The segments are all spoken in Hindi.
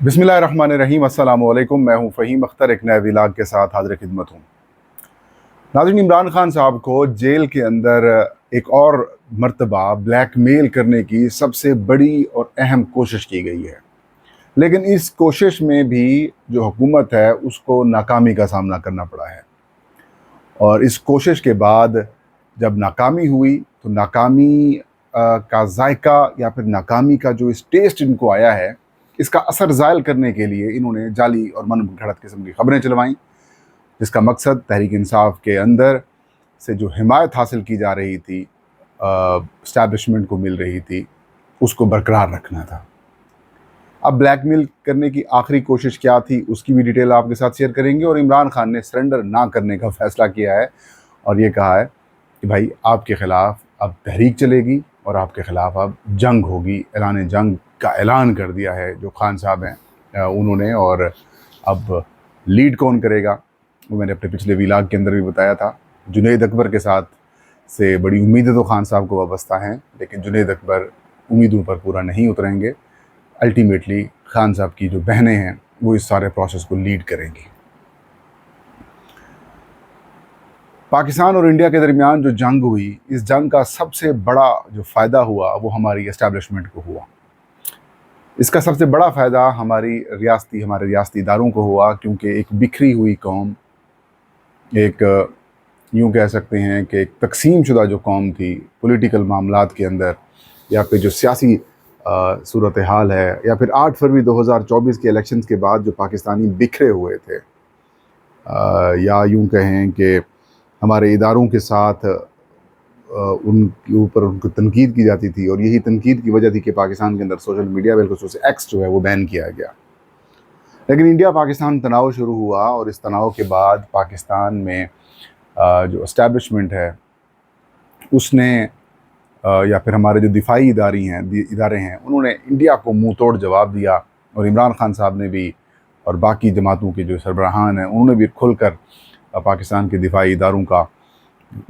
बिस्मिल्लाहिर्रहमानिर्रहीम। अस्सलाम वालेकुम। मैं हूं फ़हीम अख्तर, एक नए व्लॉग के साथ हाज़िर खिदमत हूं। नाज़रीन, इमरान खान साहब को जेल के अंदर एक और मर्तबा ब्लैकमेल करने की सबसे बड़ी और अहम कोशिश की गई है, लेकिन इस कोशिश में भी जो हुकूमत है उसको नाकामी का सामना करना पड़ा है। और इस कोशिश के बाद जब नाकामी हुई तो नाकामी का जायका या फिर नाकामी का जो इस टेस्ट इनको आया है, इसका असर ज़ायल करने के लिए इन्होंने जाली और मन घड़त किस्म की खबरें चलवाईं, जिसका मकसद तहरीक इंसाफ के अंदर से जो हिमायत हासिल की जा रही थी, इस्टेब्लिशमेंट को मिल रही थी, उसको बरकरार रखना था। अब ब्लैकमेल करने की आखिरी कोशिश क्या थी उसकी भी डिटेल आपके साथ शेयर करेंगे। और इमरान खान ने सरेंडर ना करने का फ़ैसला किया है और ये कहा है कि भाई आपके ख़िलाफ़ अब तहरीक चलेगी और आपके ख़िलाफ़ अब जंग होगी। ऐलान जंग का ऐलान कर दिया है जो खान साहब हैं उन्होंने। और अब लीड कौन करेगा वो मैंने अपने पिछले व्लॉग के अंदर भी बताया था। जुनैद अकबर के साथ से बड़ी उम्मीदें तो खान साहब को वाबस्ता हैं, लेकिन जुनैद अकबर उम्मीदों पर पूरा नहीं उतरेंगे। अल्टीमेटली खान साहब की जो बहनें हैं वो इस सारे प्रोसेस को लीड करेंगी। पाकिस्तान और इंडिया के दरमियान जो जंग हुई, इस जंग का सबसे बड़ा जो फ़ायदा हुआ वो हमारी एस्टेब्लिशमेंट को हुआ। इसका सबसे बड़ा फ़ायदा हमारे रियासती इदारों को हुआ, क्योंकि एक बिखरी हुई कौम, एक यूँ कह सकते हैं कि एक तकसीम शुदा जो कौम थी पॉलिटिकल मामलात के अंदर, या फिर जो सियासी सूरत हाल है, या फिर 8 फरवरी 2024 के इलेक्शंस के बाद जो पाकिस्तानी बिखरे हुए थे, या यूँ कहें कि हमारे इदारों के साथ उनके ऊपर उनको तनकीद की जाती थी, और यही तनकीद की वजह थी कि पाकिस्तान के अंदर सोशल मीडिया बिलखुसूस एक्स जो है वो बैन किया गया। लेकिन इंडिया पाकिस्तान तनाव शुरू हुआ और इस तनाव के बाद पाकिस्तान में जो इस्टेब्लिशमेंट है उसने या फिर हमारे जो दिफाई इदारे हैं उन्होंने इंडिया को मुंह तोड़ जवाब दिया। और इमरान खान साहब ने भी और बाकी जमातों के जो सरबराहान हैं उन्होंने भी खुलकर पाकिस्तान के दिफाई इदारों का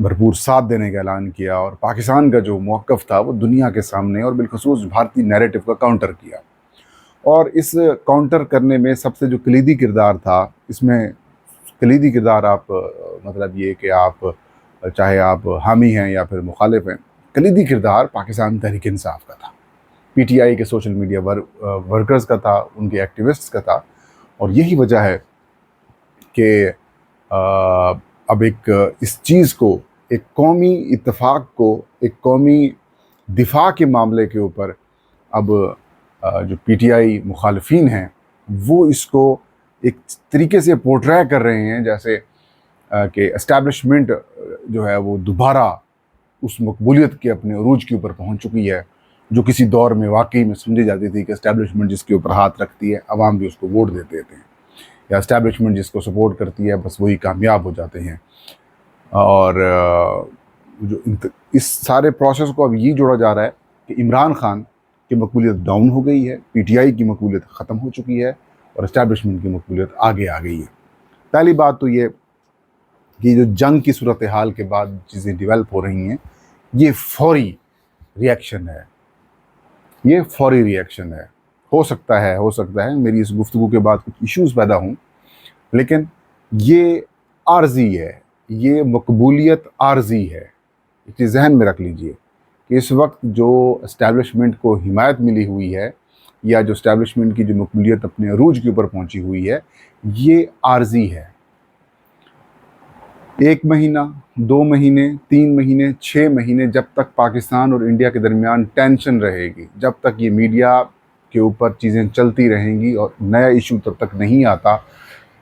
भरपूर साथ देने का ऐलान किया, और पाकिस्तान का जो मौक़िफ़ था वो दुनिया के सामने और बिलखुसूस भारतीय नैरेटिव का काउंटर किया। और इस काउंटर करने में सबसे जो कलीदी किरदार था, इसमें कलीदी किरदार आप मतलब ये कि आप चाहे आप हामी हैं या फिर मुखालिफ हैं, कलीदी किरदार पाकिस्तान तहरीक इंसाफ का था, पीटीआई के सोशल मीडिया वर्कर्स का था, उनके एक्टिविस्ट्स का था। और यही वजह है कि अब इस चीज़ को, एक कौमी इत्तेफाक को, एक कौमी दिफा के मामले के ऊपर अब जो पीटीआई मुखालिफिन हैं वो इसको एक तरीके से पोर्ट्रे कर रहे हैं जैसे कि एस्टेब्लिशमेंट जो है वो दोबारा उस मकबूलियत के अपने अरूज के ऊपर पहुंच चुकी है, जो किसी दौर में वाकई में समझी जाती थी कि एस्टेब्लिशमेंट जिसके ऊपर हाथ रखती है अवाम भी उसको वोट दे देते हैं, या एस्टेब्लिशमेंट जिसको सपोर्ट करती है बस वही कामयाब हो जाते हैं। और जो इस सारे प्रोसेस को अब ये जोड़ा जा रहा है कि इमरान खान की मकबूलियत डाउन हो गई है, पीटीआई की मकबूलियत ख़त्म हो चुकी है और एस्टेब्लिशमेंट की मकबूलियत आगे आ गई है। पहली बात तो ये कि जो जंग की सूरत हाल के बाद चीज़ें डेवलप हो रही हैं, ये फौरी रिएक्शन है, ये फौरी रिएक्शन है। हो सकता है मेरी इस गुफ्तगू के बाद कुछ इश्यूज़ पैदा हों, लेकिन ये आर्जी है, ये मकबूलियत आर्जी है। एक चीज़ जहन में रख लीजिए कि इस वक्त जो इस्टेब्लिशमेंट को हिमायत मिली हुई है, या जो इस्टेब्लिशमेंट की जो मकबूलियत अपने अरूज के ऊपर पहुंची हुई है, ये आर्जी है। 1 महीना, 2 महीने, 3 महीने, 6 महीने जब तक पाकिस्तान और इंडिया के दरमियान टेंशन रहेगी, जब तक ये मीडिया के ऊपर चीज़ें चलती रहेंगी और नया इशू तब तक नहीं आता,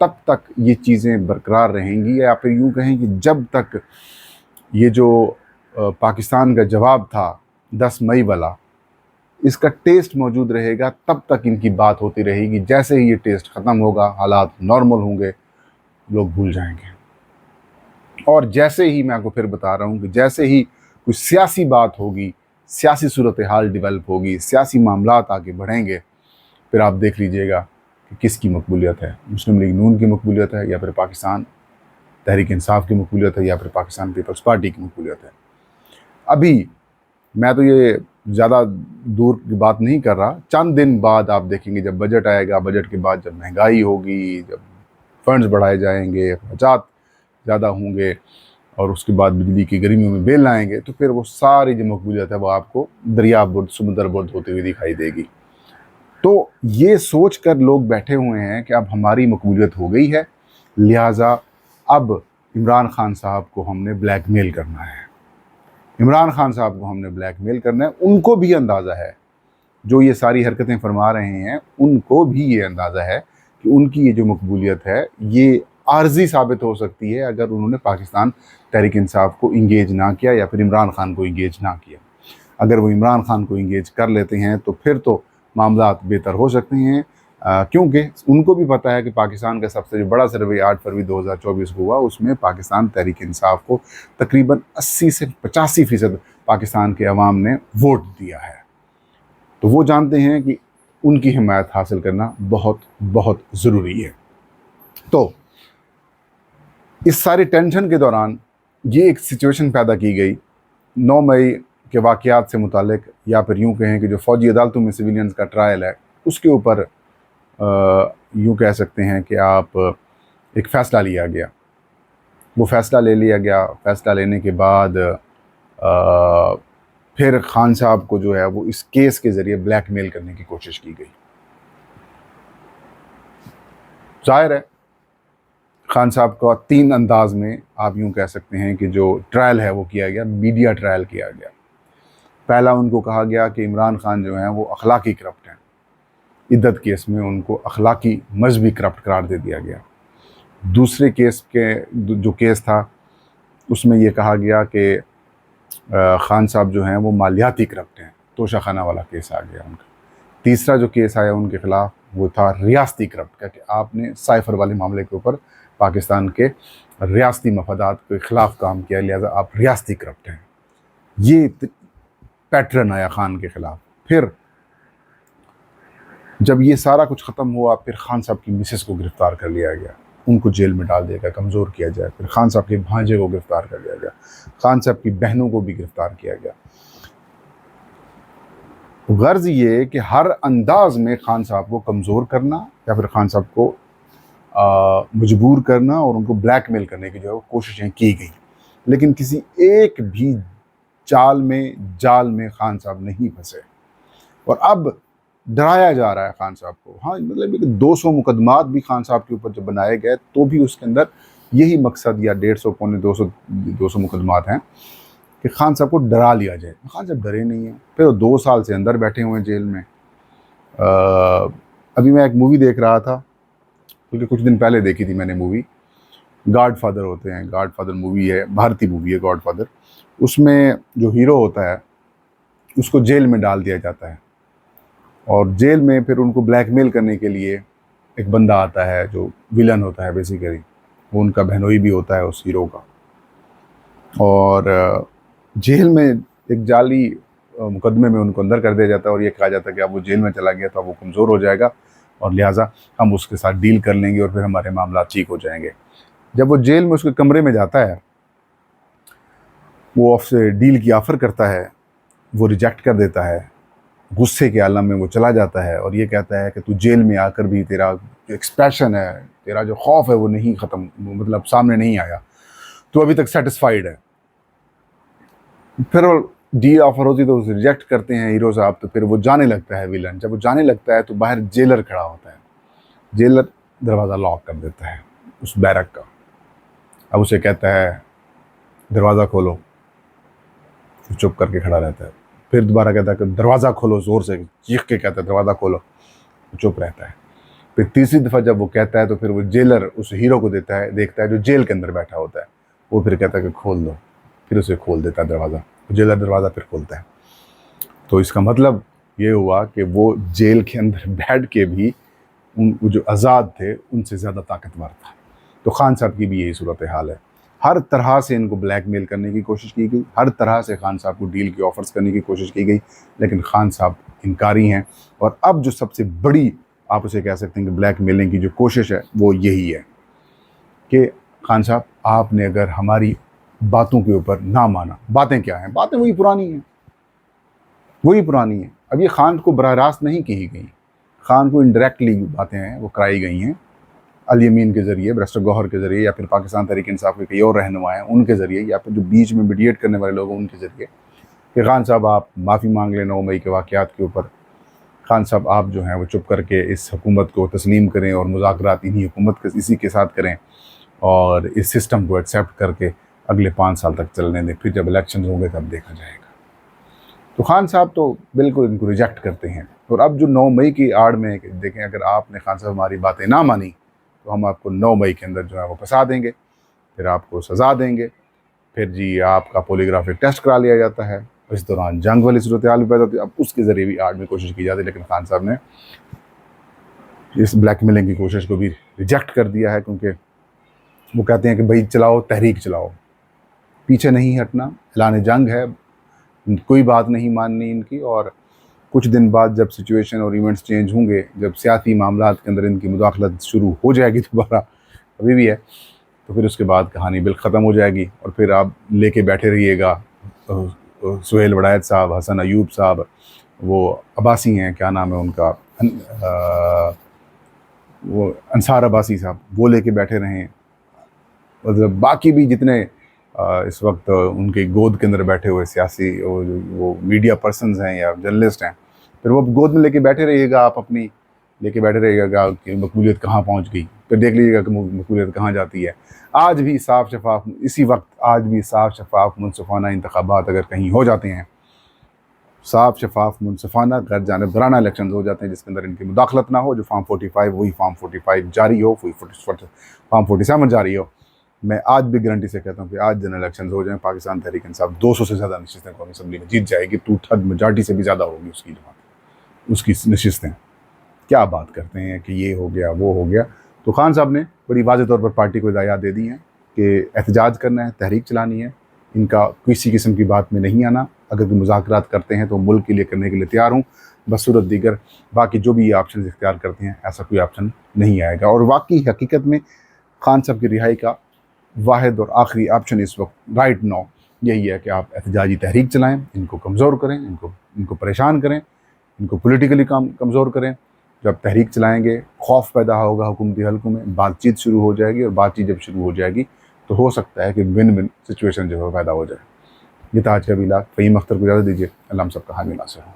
तब तक ये चीज़ें बरकरार रहेंगी। या फिर यूँ कहें कि जब तक ये जो पाकिस्तान का जवाब था 10 मई वाला, इसका टेस्ट मौजूद रहेगा, तब तक इनकी बात होती रहेगी। जैसे ही ये टेस्ट ख़त्म होगा, हालात नॉर्मल होंगे, लोग भूल जाएंगे। और जैसे ही, मैं आपको फिर बता रहा हूँ कि जैसे ही कोई सियासी बात होगी, सियासी सूरत हाल डेवलप होगी, सियासी मामलात आगे बढ़ेंगे, फिर आप देख लीजिएगा कि किसकी मकबूलियत है, मुस्लिम लीग नून की मकबूलियत है, या फिर पाकिस्तान तहरीक इंसाफ की मकबूलियत है, या फिर पाकिस्तान पीपल्स पार्टी की मकबूलियत है। अभी मैं तो ये ज़्यादा दूर की बात नहीं कर रहा, चंद दिन बाद आप देखेंगे जब बजट आएगा, बजट के बाद जब महंगाई होगी, जब फंड्स बढ़ाए जाएंगे, अखराजात ज़्यादा होंगे और उसके बाद बिजली की गर्मियों में बिल आएंगे, तो फिर वो सारी जो मकबूलियत है वो आपको दरिया बुर्द, समुद्र बुर्द होती हुई दिखाई देगी। तो ये सोच कर लोग बैठे हुए हैं कि अब हमारी मकबूलियत हो गई है, लिहाजा अब इमरान खान साहब को हमने ब्लैकमेल करना है। इमरान खान साहब को हमने ब्लैकमेल करना है। उनको भी अंदाज़ा है, जो ये सारी हरकतें फरमा रहे हैं, उनको भी ये अंदाज़ा है कि उनकी ये जो मकबूलियत है ये आर्जी साबित हो सकती है अगर उन्होंने पाकिस्तान तहरीक इंसाफ को इंगेज ना किया या फिर इमरान खान को इंगेज ना किया। अगर वो इमरान खान को इंगेज कर लेते हैं तो फिर तो मामला बेहतर हो सकते हैं, क्योंकि उनको भी पता है कि पाकिस्तान का सबसे जो बड़ा सर्वे 8 फरवरी 2024 को हुआ, उसमें पाकिस्तान तहरीक इंसाफ को तकरीबन 80 से 85% पाकिस्तान के अवाम ने वोट दिया है। तो वो जानते हैं कि उनकी हिमायत हासिल करना बहुत बहुत ज़रूरी है। तो इस सारी टेंशन के दौरान ये एक सिचुएशन पैदा की गई 9 मई के वाक़यात से मुतालिक, या फिर यूँ कहें कि जो फ़ौजी अदालतों में सिविलियंस का ट्रायल है उसके ऊपर यूँ कह सकते हैं कि आप एक फ़ैसला लिया गया। वो फ़ैसला ले लिया गया। फ़ैसला लेने के बाद फिर खान साहब को जो है वो इस केस के ज़रिए ब्लैकमेल करने की कोशिश की गई। ज़ाहिर है खान साहब का 3 अंदाज में आप यूँ कह सकते हैं कि जो ट्रायल है वो किया गया, मीडिया ट्रायल किया गया। पहला उनको कहा गया कि इमरान खान जो हैं वो अखलाकी करप्ट हैं। इद्दत केस में उनको अखलाकी मजहबी करप्ट करार दे दिया गया। दूसरे केस के जो केस था उसमें ये कहा गया कि खान साहब जो हैं वो मालियाती करप्ट हैं, तोशाखाना वाला केस आ गया उनका। तीसरा जो केस आया उनके ख़िलाफ़ वो था रियासती करप्ट का, कि आपने साइफ़र वाले मामले के ऊपर पाकिस्तान के रियासती मफादात के ख़िलाफ़ काम किया, लिहाजा आप रियासती करप्ट हैं। ये पैटर्न आया खान के ख़िलाफ़। फिर जब ये सारा कुछ ख़त्म हुआ, फिर खान साहब की मिसेस को गिरफ़्तार कर लिया गया, उनको जेल में डाल दिया गया, कमज़ोर किया जाए। फिर खान साहब के भांजे को गिरफ़्तार कर लिया गया, खान साहब की बहनों को भी गिरफ़्तार किया गया। गर्ज ये कि हर अंदाज में खान साहब को कमज़ोर करना या फिर खान साहब को मजबूर करना और उनको ब्लैकमेल करने की जो है कोशिशें की गई, लेकिन किसी एक भी जाल में खान साहब नहीं फंसे। और अब डराया जा रहा है खान साहब को। हाँ, मतलब 200 मुकदमात भी खान साहब के ऊपर जब बनाए गए तो भी उसके अंदर यही मकसद, या 150 पौने 200 मुकदमात हैं कि खान साहब को डरा लिया जाए। खान साहब डरे नहीं हैं। फिर 2 साल से अंदर बैठे हुए हैं जेल में। अभी मैं एक मूवी देख रहा था, बल्कि कुछ दिन पहले देखी थी मैंने मूवी, गॉडफादर होते हैं, गॉडफादर मूवी है, भारतीय मूवी है गॉडफादर। उसमें जो हीरो होता है उसको जेल में डाल दिया जाता है और जेल में फिर उनको ब्लैकमेल करने के लिए एक बंदा आता है जो विलन होता है बेसिकली, वो उनका बहनोई भी होता है उस हीरो का। और जेल में एक जाली मुकदमे में उनको अंदर कर दिया जाता है और ये कहा जाता है कि अब वो जेल में चला गया तो अब वो कमज़ोर हो जाएगा और लिहाजा हम उसके साथ डील कर लेंगे और फिर हमारे मामला ठीक हो जाएंगे। जब वो जेल में उसके कमरे में जाता है, वो उससे डील की ऑफ़र करता है, वो रिजेक्ट कर देता है। गुस्से के आलम में वो चला जाता है और ये कहता है कि तू जेल में आकर भी तेरा जो एक्सप्रेशन है, तेरा जो खौफ है वो नहीं ख़त्म, मतलब सामने नहीं आया, तो अभी तक सेटिस्फाइड है। फिर डील ऑफर होती तो उसे रिजेक्ट करते हैं हीरो साहब। तो फिर वो जाने लगता है विलन। जब वो जाने लगता है तो बाहर जेलर खड़ा होता है। जेलर दरवाज़ा लॉक कर देता है उस बैरक का। अब उसे कहता है दरवाज़ा खोलो, तो चुप करके खड़ा रहता है। फिर दोबारा कहता है कि दरवाज़ा खोलो, ज़ोर से चीख के कहता है दरवाज़ा खोलो, तो चुप रहता है। फिर तीसरी दफ़ा जब वो कहता है तो फिर वो जेलर उस हीरो को देखता है जो जेल के अंदर बैठा होता है। वो फिर कहता है कि खोल दो, फिर उसे खोल देता है दरवाज़ा। जेलर दरवाज़ा फिर खोलता है। तो इसका मतलब ये हुआ कि वो जेल के अंदर बैठ के भी वो जो आज़ाद थे उनसे ज़्यादा ताकतवर था। तो खान साहब की भी यही सूरत हाल है। हर तरह से इनको ब्लैकमेल करने की कोशिश की गई, हर तरह से खान साहब को डील की ऑफ़र्स करने की कोशिश की गई, लेकिन खान साहब इनकारी हैं। और अब जो सबसे बड़ी आप उसे कह सकते हैं कि ब्लैकमेलिंग की जो कोशिश है वो यही है कि खान साहब, आपने अगर हमारी बातों के ऊपर ना माना, बातें क्या हैं, बातें वही पुरानी हैं, वही पुरानी है। अब ये खान को बराह रास्त नहीं की गई, खान को इनडायरेक्टली बातें हैं वो कराई गई हैं, अल यमीन के ज़रिए, बैरिस्टर गौहर के ज़रिए, या फिर पाकिस्तान तहरीक इंसाफ के कई और रहनुमा हैं उनके ज़रिए, या फिर जो बीच में मीडिएट करने वाले लोग हैं उनके ज़रिए कि खान साहब आप माफ़ी मांग लें 9 मई के वाक़यात के ऊपर, खान साहब आप जो हैं वो चुप करके इस हुकूमत को तस्लीम करें और मुज़ाकरात इन्हीं हुकूमत के इसी के साथ करें और इस सिस्टम को एक्सेप्ट करके अगले 5 साल तक चलने दें, फिर जब इलेक्शन होंगे तब देखा जाएगा। तो खान साहब तो बिल्कुल इनको रिजेक्ट करते हैं। और अब जो 9 मई की आड़ में देखें, अगर आपने खान साहब हमारी बातें ना मानी तो हम आपको 9 मई के अंदर जो है वो फंसा देंगे, फिर आपको सज़ा देंगे, फिर जी आपका पॉलीग्राफिक टेस्ट करा लिया जाता है, इस दौरान जंग वाली सूरत हाल पैदा होती है। अब उसके ज़रिए भी आड़ में कोशिश की जाती है, लेकिन खान साहब ने इस ब्लैकमेलिंग की कोशिश को भी रिजेक्ट कर दिया है, क्योंकि वो कहते हैं कि भाई चलाओ, तहरीक चलाओ, पीछे नहीं हटना, ऐलान जंग है, कोई बात नहीं माननी इनकी। और कुछ दिन बाद जब सिचुएशन और इवेंट्स चेंज होंगे, जब सियासी मामलात के अंदर इनकी मुदाखलत शुरू हो जाएगी दोबारा, अभी भी है, तो फिर उसके बाद कहानी बिल्कुल ख़त्म हो जाएगी और फिर आप लेके बैठे रहिएगा सुहेल वड़ायत साहब, हसन अयूब साहब, वो अब्बासी हैं, क्या नाम है उनका, वो अंसार अब्बासी साहब, वो लेके बैठे रहें, मतलब बाकी भी जितने इस वक्त उनके गोद के अंदर बैठे हुए सियासी वो मीडिया पर्सन्स हैं या जर्नलिस्ट हैं, फिर वो गोद में लेके बैठे रहिएगा, आप अपनी लेके बैठे रहिएगा कि मकबूलियत कहाँ पहुँच गई, फिर देख लीजिएगा कि मकबूलियत कहाँ जाती है। आज भी साफ शफाफ, इसी वक्त आज भी साफ शफाफ मुनसफाना इंतखाबात अगर कहीं हो जाते हैं, साफ शफाफ मुनसफाना गैर जानिबदाराना इलेक्शन हो जाते हैं जिसके अंदर इनकी मुदाखलत ना हो, जो फॉर्म 45 वही फॉर्म 45 जारी हो, वही फॉर्म 47 जारी हो, मैं आज भी गारंटी से कहता हूँ कि आज दिन इलेक्शन हो जाए, पाकिस्तान तहरीक इंसाफ 200 से ज़्यादा नशिस्तें कौमी असम्बली में जीत जाएगी, 2/3 मेजॉरिटी से भी ज़्यादा होगी उसकी जमात, उसकी नशिस्तें। क्या बात करते हैं कि ये हो गया वो हो गया। तो खान साहब ने बड़ी वाज़ेह तौर पर पार्टी को हिदायत दे दी हैं कि एहतजाज करना है, तहरीक चलानी है, इनका किसी किस्म की बात में नहीं आना, अगर कोई मुज़ाकरात करते हैं तो मुल्क के लिए करने के लिए तैयार हूँ, बसूरत दीगर बाकी जो भी ये ऑप्शन इख्तियार करते हैं ऐसा कोई ऑप्शन नहीं आएगा। और वाकई हकीकत में खान साहब की रिहाई का वाहिद और आखिरी ऑप्शन इस वक्त राइट नाउ यही है कि आप एहतजाजी तहरीक चलाएँ, इनको कमज़ोर करें, इनको परेशान करें, इनको पोलिटिकली कमज़ोर करें। जब तहरीक चलाएंगे, खौफ पैदा होगा हुकूमती हलकों में, बातचीत शुरू हो जाएगी, और बातचीत जब शुरू हो जाएगी तो हो सकता है कि विन विन सिचुएशन जो है पैदा हो जाए। ये था आज का वीलाग। फ़हीम अख्तर को इजाज़त दीजिए। अल्लाह हम सबका हामी नासिर हो।